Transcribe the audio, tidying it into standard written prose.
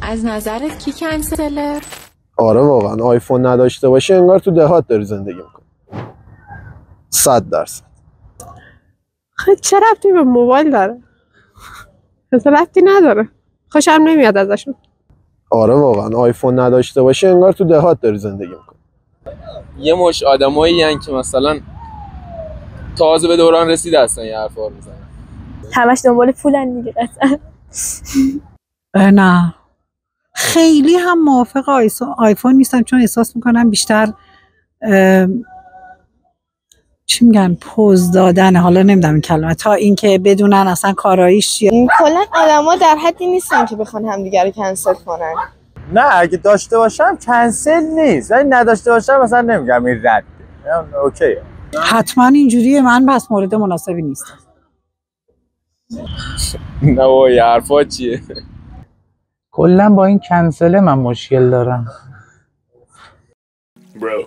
از نظرت کی کنسله؟ آره واقعا آیفون نداشته باشه انگار تو دهات داری زندگی میکنی. 100%. خب چه ربطی به موبایل داره؟ اصلا ربطی نداره. خوشم نمیاد ازشون. آره واقعا آیفون نداشته باشه انگار تو دهات داری زندگی میکنی. یه مش آدمایی ان که مثلا تازه به دوران رسیده هستن یه حرفا رو میزنن. همش دنبال پولن دیگه قطعا. نه خیلی هم موافق آیفون نیستم، چون احساس میکنم بیشتر چی میگن پوز دادن، حالا نمیدونم این کلمه، تا اینکه بدونن اصلا کاراییش چیه. کلا آدما در حدی نیستن که بخوان همدیگه رو کنسل کنن. نه اگه داشته باشم کنسل نیست، ولی نداشته باشم مثلا نمیگم این رد اوکیه. حتما اینجوریه، من بس مورد مناسبی نیستم. نه بابا یه حرفا چیه؟ کلا با این کنسله من مشکل دارم. Bro.